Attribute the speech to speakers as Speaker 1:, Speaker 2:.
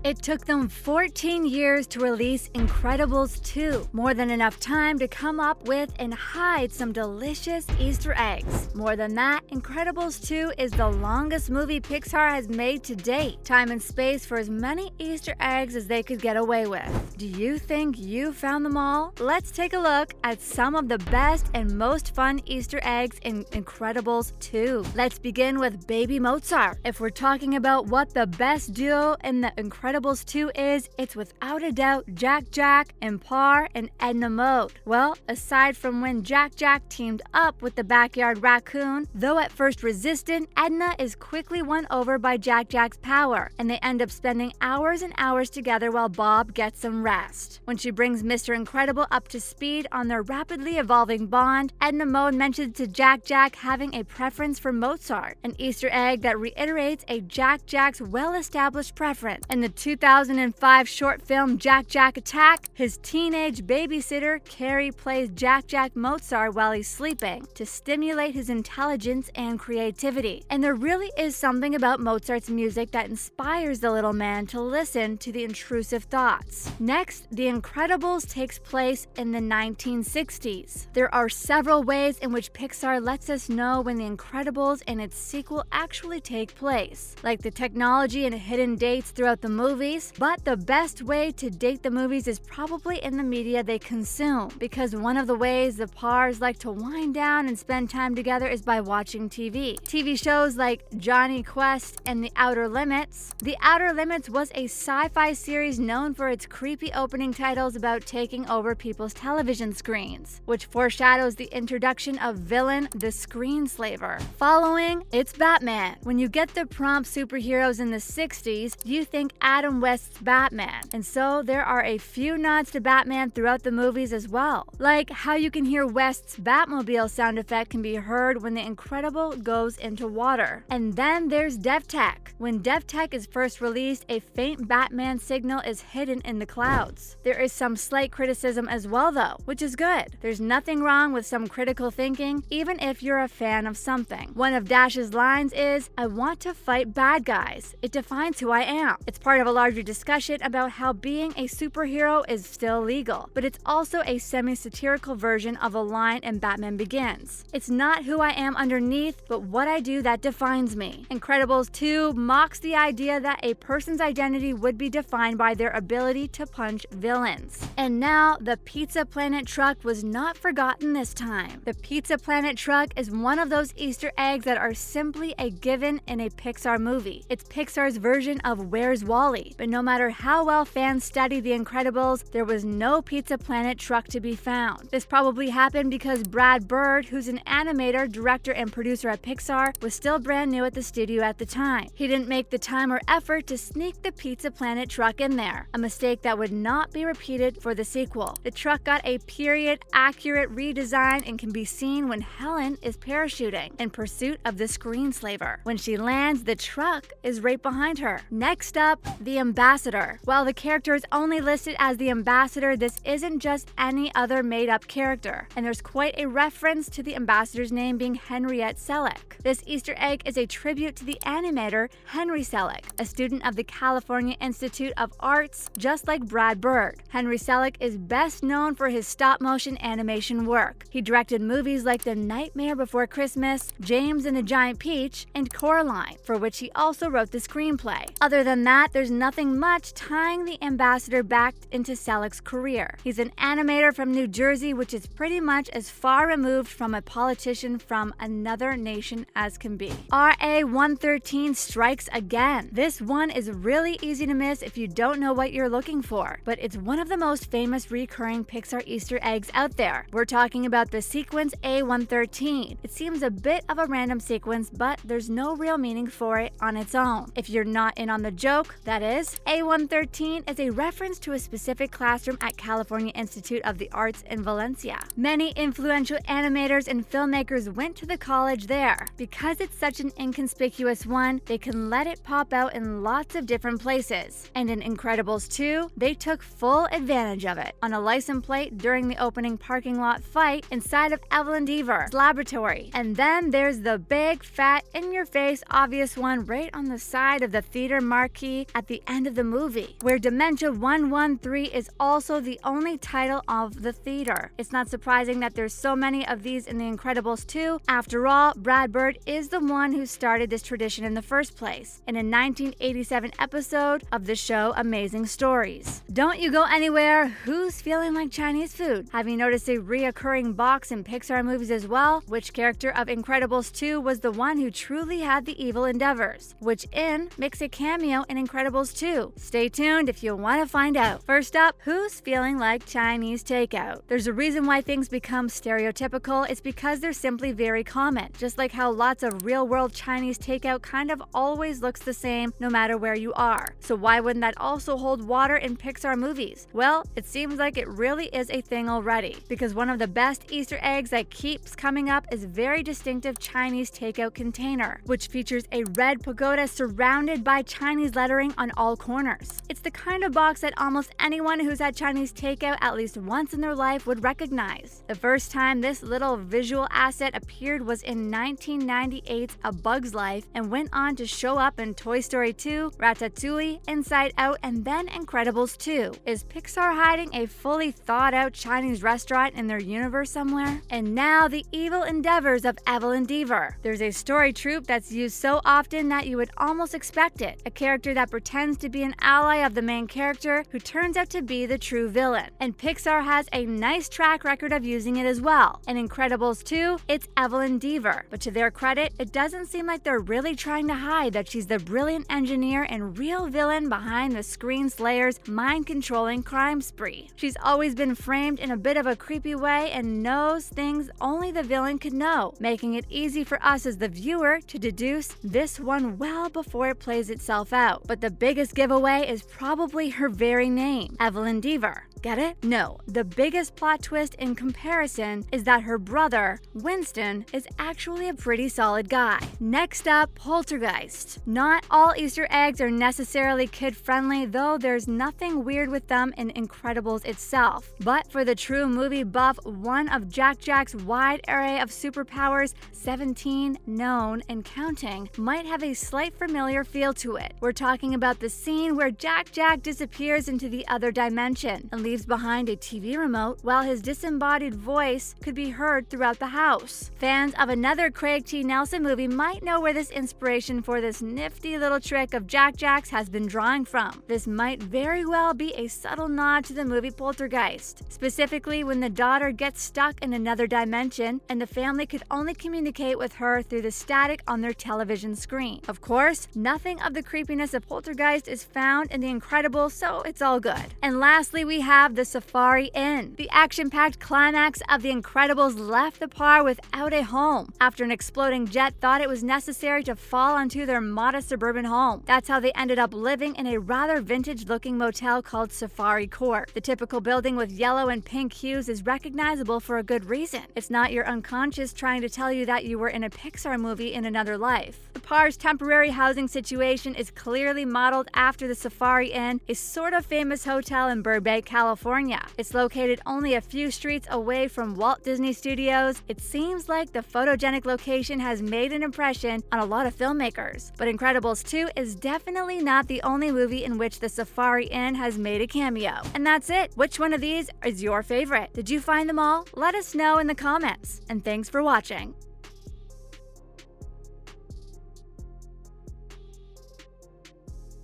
Speaker 1: It took them 14 years to release Incredibles 2, more than enough time to come up with and hide some delicious Easter eggs. More than that, Incredibles 2 is the longest movie Pixar has made to date, time and space for as many Easter eggs as they could get away with. Do you think you found them all? Let's take a look at some of the best and most fun Easter eggs in Incredibles 2. Let's begin with Baby Mozart. If we're talking about what the best duo in the Incredibles 2 is, it's without a doubt Jack and Parr and Edna Mode. Well, aside from when Jack teamed up with the backyard raccoon, though at first resistant, Edna is quickly won over by Jack's power, and they end up spending hours and hours together while Bob gets some rest. When she brings Mr. Incredible up to speed on their rapidly evolving bond, Edna Mode mentions to Jack having a preference for Mozart, an Easter egg that reiterates a Jack's well-established preference. In the 2005 short film Jack Attack, his teenage babysitter Carrie plays Jack Mozart while he's sleeping to stimulate his intelligence and creativity. And there really is something about Mozart's music that inspires the little man to listen to the intrusive thoughts. Next, The Incredibles takes place in the 1960s. There are several ways in which Pixar lets us know when The Incredibles and its sequel actually take place, like the technology and hidden dates throughout the movies, but the best way to date the movies is probably in the media they consume, because one of the ways the Parrs like to wind down and spend time together is by watching TV. TV shows like Johnny Quest and The Outer Limits. The Outer Limits was a sci-fi series known for its creepy opening titles about taking over people's television screens, which foreshadows the introduction of villain the Screenslaver. Following, it's Batman. When you get the prompt superheroes in the 60s, you think Adam West's Batman, and so there are a few nods to Batman throughout the movies as well, like how you can hear West's Batmobile sound effect can be heard when the Incredible goes into water. And then there's DevTech. When DevTech is first released, a faint Batman signal is hidden in the clouds. There is some slight criticism as well though, which is good. There's nothing wrong with some critical thinking, even if you're a fan of something. One of Dash's lines is, "I want to fight bad guys. It defines who I am." It's part of a larger discussion about how being a superhero is still legal, but it's also a semi-satirical version of a line in Batman Begins. It's not who I am underneath, but what I do that defines me. Incredibles 2 mocks the idea that a person's identity would be defined by their ability to punch villains. And now, the Pizza Planet truck was not forgotten this time. The Pizza Planet truck is one of those Easter eggs that are simply a given in a Pixar movie. It's Pixar's version of Where's Wally? But no matter how well fans study The Incredibles, there was no Pizza Planet truck to be found. This probably happened because Brad Bird, who's an animator, director, and producer at Pixar, was still brand new at the studio at the time. He didn't make the time or effort to sneak the Pizza Planet truck in there, a mistake that would not be repeated for the sequel. The truck got a period-accurate redesign and can be seen when Helen is parachuting in pursuit of the Screenslaver. When she lands, the truck is right behind her. Next up, the Ambassador. While the character is only listed as the Ambassador, this isn't just any other made-up character, and there's quite a reference to the Ambassador's name being Henriette Selick. This Easter egg is a tribute to the animator Henry Selick, a student of the California Institute of Arts, just like Brad Bird. Henry Selick is best known for his stop-motion animation work. He directed movies like The Nightmare Before Christmas, James and the Giant Peach, and Coraline, for which he also wrote the screenplay. Other than that, there's nothing much tying the Ambassador back into Selick's career. He's an animator from New Jersey, which is pretty much as far removed from a politician from another nation as can be. RA-113 strikes again. This one is really easy to miss if you don't know what you're looking for, but it's one of the most famous recurring Pixar Easter eggs out there. We're talking about the sequence A-113. It seems a bit of a random sequence, but there's no real meaning for it on its own. If you're not in on the joke, that is, A-113 is a reference to a specific classroom at California Institute of the Arts in Valencia. Many influential animators and filmmakers went to the college there. Because it's such an inconspicuous one, they can let it pop out in lots of different places. And in Incredibles 2, they took full advantage of it on a license plate during the opening parking lot fight inside of Evelyn Deaver's laboratory. And then there's the big, fat, in-your-face, obvious one right on the side of the theater marquee at the end of the movie, where Dementia 113 is also the only title of the theater. It's not surprising that there's so many of these in The Incredibles 2. After all, Brad Bird is the one who started this tradition in the first place, in a 1987 episode of the show Amazing Stories. Don't you go anywhere. Who's feeling like Chinese food? Have you noticed a reoccurring box in Pixar movies as well? Which character of Incredibles 2 was the one who truly had the evil endeavors? Which inn makes a cameo in Incredibles 2? Stay tuned if you want to find out. First up, who's feeling like Chinese takeout? There's a reason why things become stereotypical. It's because they're simply very common. Just like how lots of real-world Chinese takeout kind of always looks the same no matter where you are. So why wouldn't that also hold water in Pixar movies? Well, it seems like it really is a thing already, because one of the best Easter eggs that keeps coming up is a very distinctive Chinese takeout container, which features a red pagoda surrounded by Chinese lettering on all corners. It's the kind of box that almost anyone who's had Chinese takeout at least once in their life would recognize. The first time this little visual asset appeared was in 1998's A Bug's Life, and went on to show up in Toy Story 2, Ratatouille, Inside Out, and then Incredibles 2. Is Pixar hiding a fully thought-out Chinese restaurant in their universe somewhere? And now the evil endeavors of Evelyn Deaver. There's a story troupe that's used so often that you would almost expect it. A character that pretends to be an ally of the main character who turns out to be the true villain. And Pixar has a nice track record of using it as well. In Incredibles 2, it's Evelyn Deaver, but to their credit, it doesn't seem like they're really trying to hide that she's the brilliant engineer and real villain behind the screen slayer's mind-controlling crime spree. She's always been framed in a bit of a creepy way and knows things only the villain could know, making it easy for us as the viewer to deduce this one well before it plays itself out. But the biggest giveaway is probably her very name, Evelyn Deaver. Get it? No. The biggest plot twist in comparison is that her brother, Winston, is actually a pretty solid guy. Next up, Poltergeist. Not all Easter eggs are necessarily kid-friendly, though there's nothing weird with them in Incredibles itself. But for the true movie buff, one of Jack's wide array of superpowers, 17 known and counting, might have a slight familiar feel to it. We're talking about the scene where Jack disappears into the other dimension and leaves behind a TV remote, while his disembodied voice could be heard throughout the house. Fans of another Craig T. Nelson movie might know where this inspiration for this nifty little trick of Jack's has been drawing from. This might very well be a subtle nod to the movie Poltergeist, specifically when the daughter gets stuck in another dimension and the family could only communicate with her through the static on their television screen. Of course, nothing of the creepiness of Poltergeist is found in The Incredibles, so it's all good. And lastly, we have the Safari Inn. The action-packed climax of The Incredibles left the par without a home after an exploding jet thought it was necessary to fall onto their modest suburban home. That's how they ended up living in a rather vintage-looking motel called Safari Court. The typical building with yellow and pink hues is recognizable for a good reason. It's not your unconscious trying to tell you that you were in a Pixar movie in another life. The par's temporary housing situation is clearly modeled after the Safari Inn, a sort of famous hotel in Burbank, California. It's located only a few streets away from Walt Disney Studios. It seems like the photogenic location has made an impression on a lot of filmmakers. But Incredibles 2 is definitely not the only movie in which the Safari Inn has made a cameo. And that's it. Which one of these is your favorite? Did you find them all? Let us know in the comments. And thanks for watching.